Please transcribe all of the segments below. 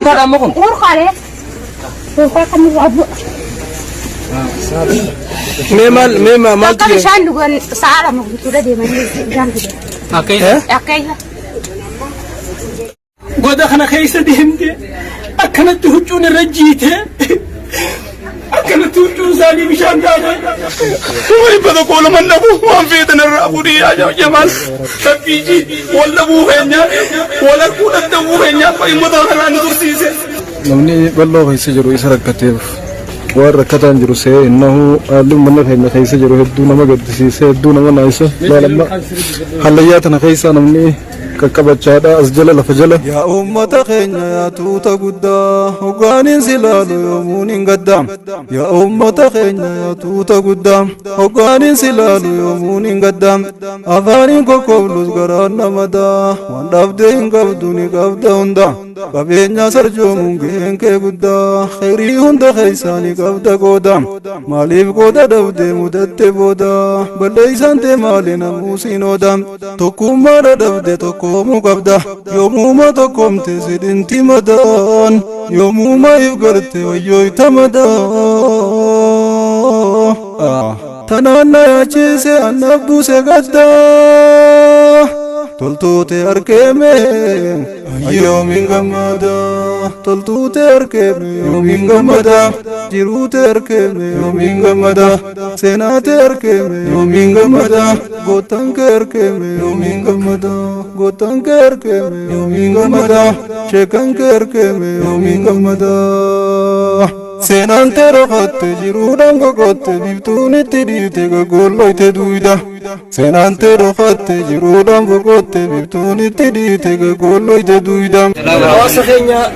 Para mo kung. Urkare. Urkare kami abu. Mal Kami saan lugan sa alam mo sudah di mana jam tu. Okay. Okay. goda kana khaysa dihimte akana tuhchun rajite akana tuhchun zali bishanda wai bada kola mannabu wan fitana rabudi ya jamal sabiji wala bu henya wala kuda bu henya pai mudahara nursiise namni ballo khaysa jiru isarakate وركض جروسه إنه علم من الخير خيسة جروه دون ما قد سيسه دون ما نايسه لا لما حلياتنا خيسة نمني ككبت شهادة أسجل لفجله يا أمة خينا يا توتا قدا وقانين سلال يومون قدام يا أمة خينا يا توتا قدام وقانين سلال يومون قدام أذانين كقولوا قرانا مدا وندفدين قبدوني قبدا قبينا سرجو ممكن كقدا خيري هند خيساني قبدا قدام ماليف قدا دفدي مدت بودا بليسان تمالنا موسين ودام تقوم مرة دفدي تقوم قبدا يوموما تقوم تسدين تمدان يوموما يفقرت ويوي تمدان تنانا يا جيسي النبدو سيقدا تلتوتي أركيمي يومين غمدا تلتوتي أركيمي يومين غمدا جيروتي أركيمي يومين غمدا سيناتي أركيمي يومين غمدا غوتانكي أركيمي يومين غمدا غوتانكي أركيمي يومين غمدا شيكانكي أركيمي يومين غمدا سينانتي رخطي جيرودان غوتي بيبتوني تديتي غولوي تدويدا سينانتي رخطي جيرودان غوتي بيبتوني تديتي غولوي تدويدا واسخينا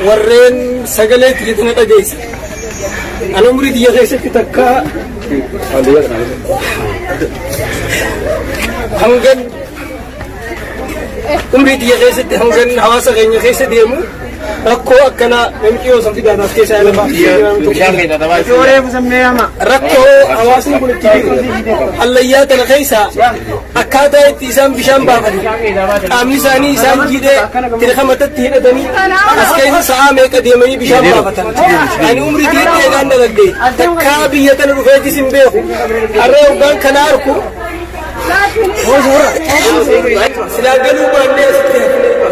ورين سجلت يتنقى جيس أنا مريد يغيسك تكا همجن مريد يغيسك همجن حواسا غيني غيس ديمو ركو أكنا ممكيو سمتي قاعدة كيس على ما ركو حواسا كل كذي الليات الغيسة أكادا تيسام بشام بابني أمي ساني سان جيدة تلخمة تهينا دني أسكين سامي كديمني بشام بابتن أنا عمري دي تيجان دلدي تكابي يتن رفيتي سنبيه أريو كان كناركو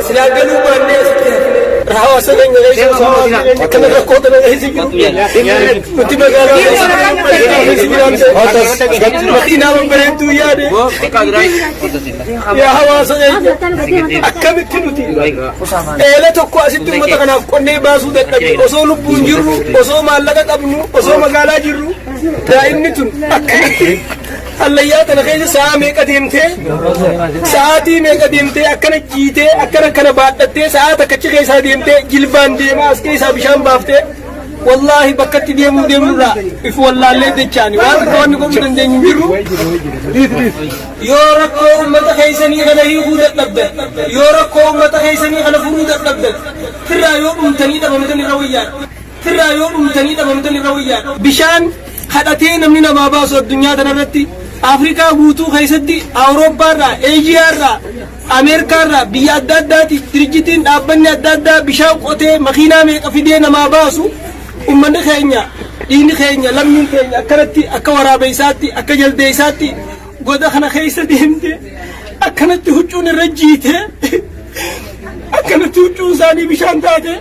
سلاقلوا بالناس حواسا غيني غيسة كنا ركوت غيسة كنت بقالا مدينة وبريتو يادي يا حواسا غيني أكمل تنوتي إلا تقوى ستو متقنا قني باسو دتنبي وصو لبون جرو وصو مالكا قبنو وصو مقالا جرو دائنتون أكمل الليات الخيل ساعة ميكا ديمتي ساعتي ميكا ديمتي أكنا جيتي أكنا كنا باتتي ساعة تكتش خيسا ديمتي جلبان ديما أسكيسا بشام بافتي والله بكت ديمو را إف والله اللي ديشاني وانا كواني قوم تنجين جرو يوركو أمتا خيساني غنا يهودة نبدا يوركو أمتا خيساني غنا فرودة نبدا ترى يوم ممتني تبامتني رويات ترى يوم ممتني تبامتني رويات بشان حدثين من ما باسوا الدنيا تنرتي أفريقيا بوتو خيسدي أوروبا را إيجيا را أمريكا را بيادات ترجتين أبني أدادا بشاو قطة مخينا ميك أفيدينا ما باسوا أمنا خينيا دين خينيا لمن خينيا أكرتي أكورا بيساتي أكجل ديساتي قد أخنا خيسدي همتي أكنت هجون الرجيته أكنت هجون زاني بشان داده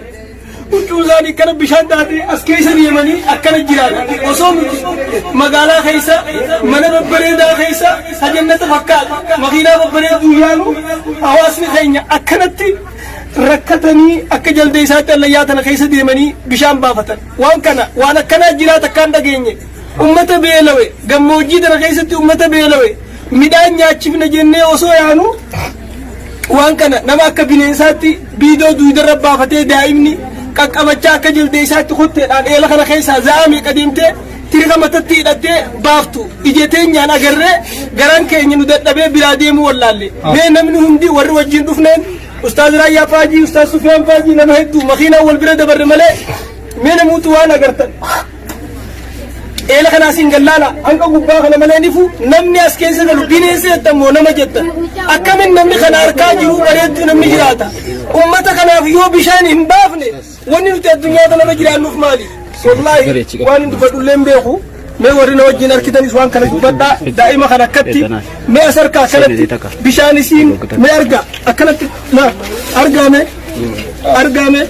وجوزاني كان بشان داري أسكيسر يمني أكن الجيران وصوم مقالا خيسا من ببريدا خيسا سجنة فكال مغينا ببريد دويانو أواسني خينيا أكنتي ركتني أكجل ديسات اللياتنا خيسا ديمني بشان بافتن وان كان الجيرات كان دقيني أمة بيلوي قموجي دنا خيسا أمة بيلوي ميدان ياتشفنا جنة وصويانو وان كان نما كبينيساتي بيدو دويدر بافتي دائمني كاكابتشا كجل ديسات خطة أن إيه لخنا خيسا زامي قديمته تيرغا متتي دتة بافتو إجتين يانا غرّة غران كيني ندت نبي بلاديم والله بين منهم دي ور وجين دفنين أستاذ رايا فاجي أستاذ سفيان فاجي لما هدو مخينا والبلاد برملة من موتوا أنا غرتن eela kana singallala anga gubbaa kana malee nifu namni as keessa galu bineensa jedhamu nama jetta akkamin namni kana harkaa jiru bareetti namni jiraata ummata kanaaf yoo bishaan hin baafne wanni nuti addunyaa kana jiraannuuf maali wallahi waan dubadullee beeku mee warri na wajjin arkitanis waan kana dubbadha daa'ima kana akkatti mee asarkaa kanatti bishaan isiin mee arga akkanatti na argame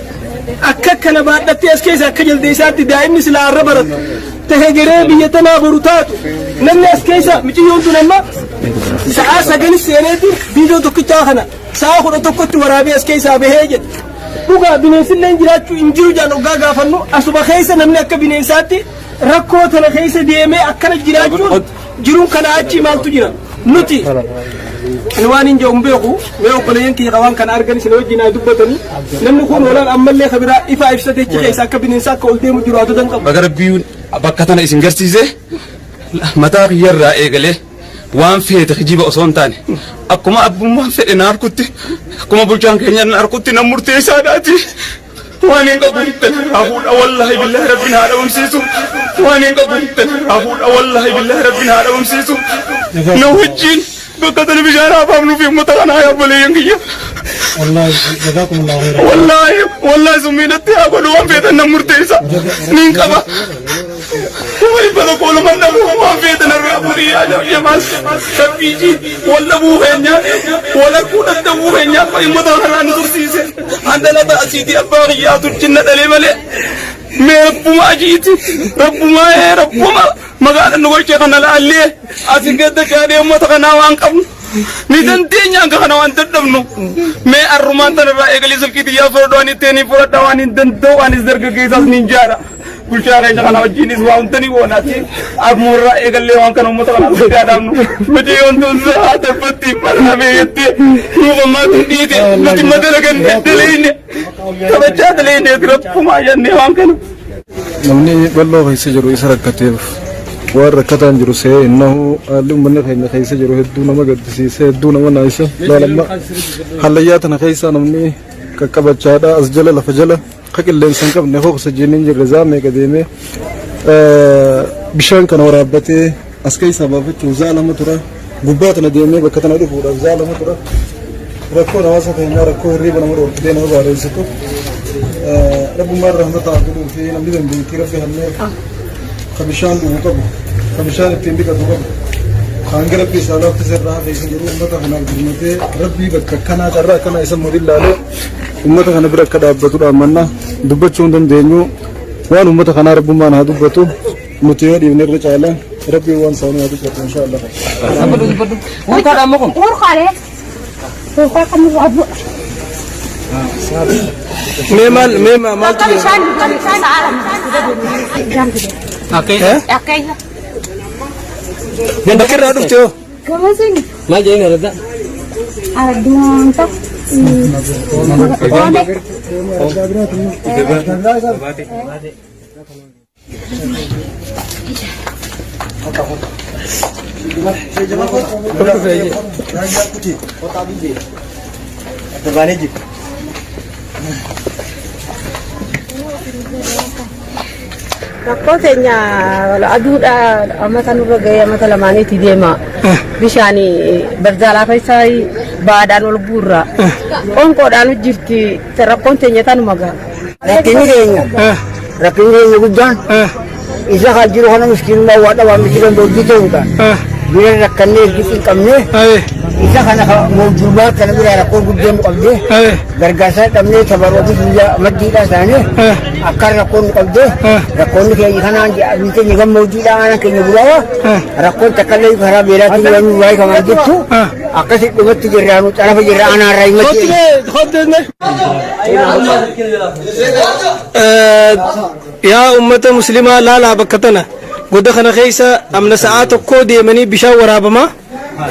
akka kana baadhattee as keessa akka jaldeessaatti daa'imni silaa arra baratu tahee garee biyya tanaa boru taatu namni as keessa miciyyoon tun amma sa'a sagalis seeneetiin biidoo tokkichaa kana sa'a 11tti waraabee as keessaa bahee jedhe dhugaa bineensillee jiraachuu hin jiru jaan ogaa gaafannu asuma keessa namni akka bineensaatti rakkoo tana keessa deemee akkana jiraachuun jiruun kana achi maaltu jira nuti waan hin jedhu beeku mee obboleeyyan kiyya waan kana argan isin wajjin haa dubbatanii namni kun walaan ammallee kabiraa ifa ibsatee keessa akka bineensaa akka ol deemu jiru haa tutan qabu. Bagarabbiin bakka tana isin garsiise mataa kiyyarraa eegalee waan feete kijiba osoo hin taane akkuma abbummaan fedhe na harkutti akkuma bulchaan keenya na harkutti na murteessaadhaati. waan hin qabu hittan hafuudha wallahi billahi rabbiin haa dhabamsiisu waan hin qabu hittan hafuudha wallahi billahi rabbiin haa dhabamsiisu na wajjin bakka tana bishaan haafaamnuuf ummata kanaa yaa obboleeyyan kiyya wallahi summiidhatti haa godhu waan feetan na murteessa niin qaba bada kooluman dhabu waan feetan irraa furii yaamaal sabbiiji walla buufeenya wala kuudhan dhabuu feenya ummata kanaa nu tursiise andalata asiiti abbaa kiyyaa turchinna dhalee malee mee rabbuma ajiiti rabbuma magaalaan nu golchee kana laallee asin gadda kaadee ummata kanaa waan qabnu ni dandeenya akka kana waan dadhabnu mee arrumaan tanarraa eegalee silkiitii yaa fudhadhu ittiin fudhadha waan hin danda'u waan is dargaggeessaas niin jaara bulchaa keenya kana wajjinis waa huntanii oonaati armuurraa eegallee waan kana ummata kana guddaa dhaabnu mati yoontuun haa tabbatti marnamee jettee nuufammaa tun dhiite nuti madala gannee daleeyne taphachaa daleeyne rabbumaa jennee waan kana. namni bal'oo keessa jiru isa rakkateef waan rakkataan jiru see innahu haalli uummanni keenya keessa jiru hedduu nama gaddisiise hedduu nama naayisa laalamma hallayyaa tana keessa namni qaqqabachaadha as jala lafa jala ka qilleensa hin qabne hooqsa jenniin jirre zaamee qadeemee bishaan kana waraabbatee as keessaa baafachuuf zaalama tura gubbaa tana deemee bakka tana dhufuudhaaf zaalama tura rakkoo hawaasa keenyaa rakkoo hirriiba nama dhoorkitee nama baareessitu rabbummaan rahmataa godhuu fi namni dandeettii rabbi hannee ka bishaan dhuguu qabu ka bishaan ittiin dhiqatu qabu hangi rabbi isaa laafti sirraa keessa jiru ummata kanaaf dirmatee rabbii bakka akkanaa carraa akkanaa isa murii ilaalee ummata kana bira akka dhaabbatudha manna dubbachuu hin dandeenyu waan ummata kanaa rabbummaan haa dubbatu nuti yoo dhiibne irra caalaan rabbii waan isaanii haa dubbatu inshaallah. Maal tu? Akai. Yang bakir aduk tu. Kamu sini? Mal jadi ada. Ada tak? Rakkoo keenya aduudha amata nurra gahee amata lamaaniiti deema bishaan barzaalaa keessaa baadaan ol guurra onkoodhaan jirti rakkoon teenya tanuma gaha. Rakkinni keenya guddaan isa kan jiru kana miskiinummaa waa dhabaa miskiinan boojii ta'uudha. Bira rakkannee ergi hin qabne isa kana moojuubaa kana bira rakkoo guddeen qabde gargaarsa dhabnee tabarooti biyya maddiidhaa isaanii akka rakkoon qabde rakkoonni keenya kanaan biyya keenya kan moojiidhaa aanaa keenya bulaawa rakkoon takkallee karaa beelaatiin waan waa'ee kamaan jettu akkasi dhumatti jirraanu xarafa jirra aanaarraa himatti. Yaa ummata muslimaa laalaa bakka tana godda kana keessa amna sa'aa tokkoo deemanii bishaan waraabamaa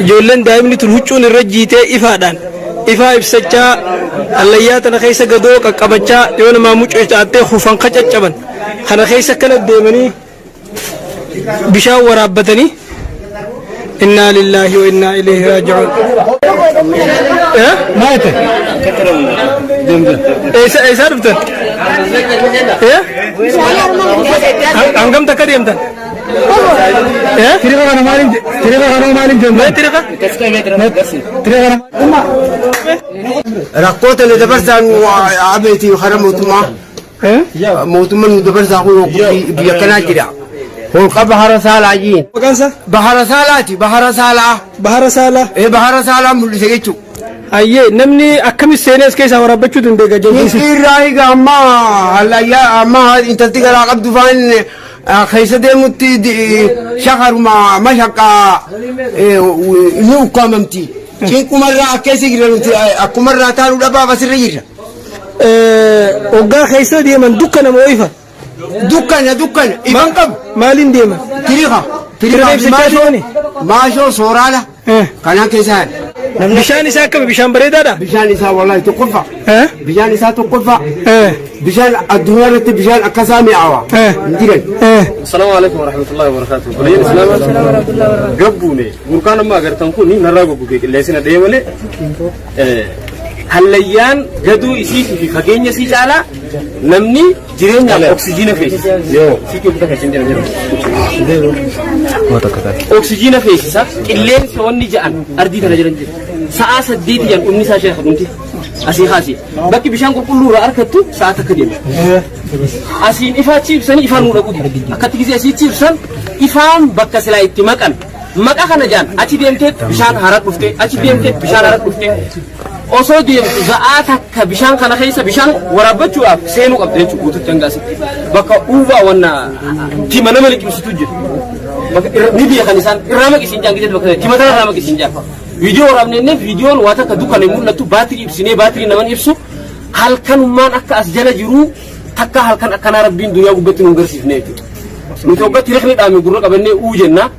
ijoolleen daa'imni tun huccuun irra jiitee ifaadhaan ifaa ibsachaa allayyaa tana keessa gadoo qaqqabachaa yoo namaa mucoo caattee hufan kacaccaban kana keessa kana deemanii bishaan waraabbatanii inna lillahi wa inna ilayhi raji'un. Maate? Eessa dhuftan? Hangam takka deemtan? Tiriqa kana maaliif deemna? Tiriqa rakkoota le dabarsaan abeeti hara mootummaa mootummaan nu dabarsaa kun biyya kanaa jira holqa bahara saalaajiin Maqaansa? bahara saalaati bahara saalaa Bahara Saalaa. bahara saalaa mul'ise jechuudha. Ayyee namni akkamis seenee as keessaa waraabachuu dandeenya jaldeessi. Irraa egaa amma hallayyaa amma intalti garaa qabdu faan keessa deemutti shakaruma mashaqaa ni ukkaamamti. Cinqumarraa akkeessa jira nuti akkumarraa taaluu dhabaaf asirra jirra. Hoggaa keessa deeman dukkana moo ifa? Dukkana ifan qabu. Maaliin deeman? Tiriqa maashoo sooraala kanaan keessa yaada. Bishaan isaa akkami? Bishaan bareedaadha? Bishaan isaa wallahi tokkoffaa. Bishaan isaa tokkoffaa. Bishaan addunyaa irratti bishaan akkasaa mi'aawa. Hin jiran. السلام عليكم ورحمة الله وبركاته. بلين السلام قبوني بركان ما قرتم كوني نراقو بيك اللي سنا ديمله هالليان جدو يسيك في خجين يسيك على نمني جرين على أكسجين فيس سيك يبدأ خجين جرين أكسجين فيس صح اللي سواني جان أردي كنا جرين ساعة سديت جان أمني ساشة خدمتي أسي خاسي باقي بيشان كل لورا أركضتو ساعة كديم أسين إفات شيبسان إفان نورا كودي أكتيجي أسي شيبسان إفان بكسلا إتماكان مكا خنا جان أشي ديمتة بيشان هارات بفتة أشي ديمتة بيشان هارات بفتة أصو ديمتة زاعتك بيشان خنا خيسة بيشان ورابتشوا أب سينو قبضة شو تتنقاسي بكا أوفا ونا تيمانا ملك مستوجر بكا نبي خنيسان رامك إسنجان كده بكا تيمانا رامك إسنجان فيديو رامنه فيديو واتا كدوكا نمون نتو باتري إبسيني باتري نمان إبسو هل كان مان أكا أسجل جرو تكا هل كان أكا نربين دنيا قبتي نغرسيف نيتو نتوقع ترخني دامي قرر قبلني أوجنا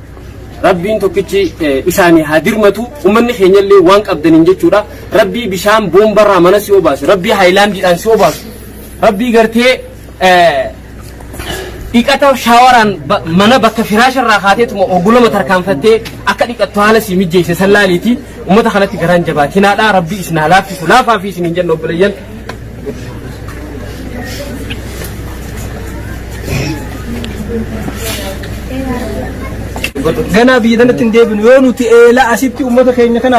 ربين توكيتي إساني هادرمتو ومن خيني اللي وانك أبدنين جتشورا ربي بشام بومبرا منا سيوباس ربي هايلام جيدان سيوباس ربي غرتي إيكاتو شاوران منا بكا فراش الراحاتي تمو أقولو متركان فتي أكا إيكاتو هالا سيمي جيسي سلاليتي ومتا خلاتي غران جباتينا لا ربي إسنا لافي سلافا في سنين جنو بليان Ganaa biyya kanatti hin deebinu yoo nuti eelaa asitti uummata keenya kana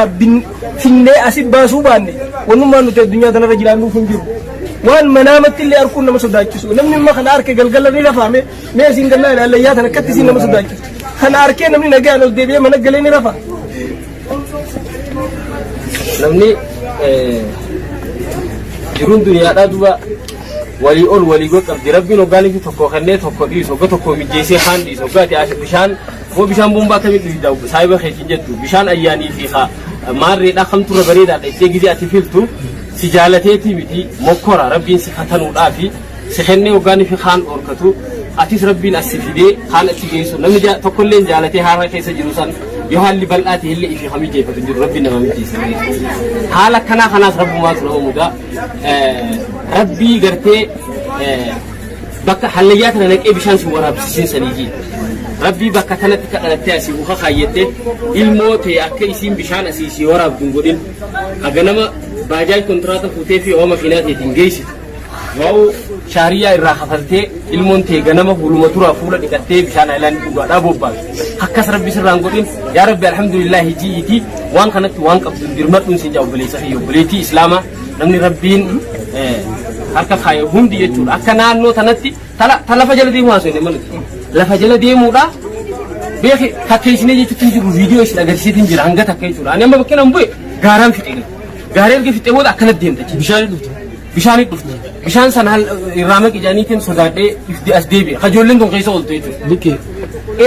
finnee asit baasuu baanne wanummaan nuti addunyaa kanarra jiraannuuf hin jiru. Waan manaamatti illee arguun nama sodaachisu. Namni amma kana harka galgala ni rafaame mee isin gannaa ilaallayyaa tan akkatti isin nama sodaachisu. Kana harkee namni nagaan ol deebi'ee mana galee ni rafa. Namni jiruun duniyaadhaa duuba walii ol walii god qabdi rabbiin hoggaaniif tokko kannee tokko dhiisu hogga tokko mijjeessee kaan dhiisu hoggaati bishaan moo bishaan bombaa kamitti dhiisu saayiba keetiin jettu bishaan ayyaanii fi maarreedhaa kamturra bareedaadha ittee gizee ati filtu si jaalateetii miti mokkora rabbiin si fatanuudhaa fi si kennee hoggaanii fi kaan dhorkatu atis rabbiin as si fidee kaan achi geessu namni tokkollee jaalatee haara keessa jiru san yoo haalli bal'aate illee ifi hamii jeeffatu jiru rabbiin nama mijjeessa haala akkanaa kanaas rabbumaatu nama mudaa rabbii gartee bakka hallayyaa kana naqee bishaan si waraabsisiin saniifi rabbii bakka kanatti kadhalattee asii uka kaayyattee ilmoo ta'e akka isiin bishaan asii si waraabduun godhin haga nama baajaaj kontiraata fuutee fi yoo makiinaa ta'eetiin geessitu waa'u shaariyaa irraa kafaltee ilmoon ta'e ganama fuuluma turaa fuula dhiqattee bishaan haayilaandii dhugaadhaa bobbaasu akkas rabbi sirraan godhin yaa rabbi alhamdulillah hijiitii waan kanatti waan qabdu dirmadhuun si jaa obboleessa fi obboleettii islaamaa namni rabbiin harka kaaye hundi jechuudha akka naannoo tanatti lafa jala deemuu haasofne maluti lafa jala deemuudha beeki takkeessinee jechuutti jiru viidiyoo isin agarsiitiin jira hanga takka jechuudha ani amma bakkeen bu'e gaaraan fixe gaaree erga fixe booda akkanatti deemta bishaanii dhufti bishaan sana irraa maqijaaniitiin sodaadhee ifti as deebi'e kajoolleen tun keessa ooltu jechuudha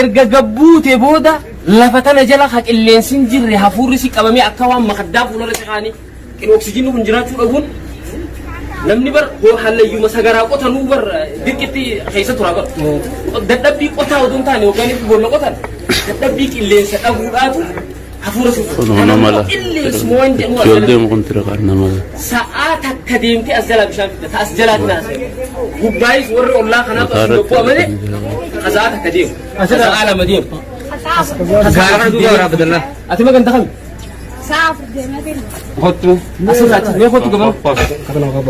erga gabbuutee booda lafa tana jala haqilleensin jirre hafuurri si qabamee akka waan makaddaa fuulara siqaanii qin oksijiinni kun jiraachuu dhabuun namni bar halayyuma sagaraa qotanuu bar dirqitti keessa tura bar dadhabbii qotaa oduun taane yookaan itti boolla qotan dadhabbii qilleensa dhabuudhaatu hafuura si qilleensi waan jedhu Joollee mukuntiira qaarna mala. sa'aa takka deemtee as jalaa bishaan fidda as jalaa naase gubbaayis warri ollaa kanaatu as bobbaa malee sa'aa takka deemu sa'aa lama deemu gaara duuba waraabadallaa ati maganta kami Saaf deematin. Kottu. Asirratti mee kottu gaban.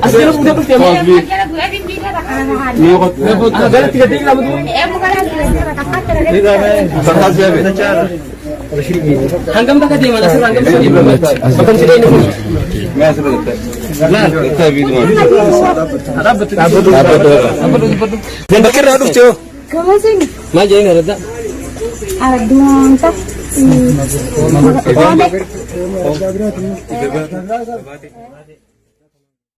As jala fuudhee dhuftee moo? Jala bu'aa bimbiila bakka kana. Mee kottu. Mee kottu. Galatti gadee lama tuu. Mukaraan jira kakkaatti. Sarkaas yaabe. Hangam bakka deeman asirra hangam bakka deeman. Bakka sidee inni kun. Mee asirratti. Laal. Itti biiduma. Dhaabbatu. Dhaabbatu. Bakka irraa dhuftee. Kamasing. Maal jedhanii argadda? Aragdumoonta. Oombe.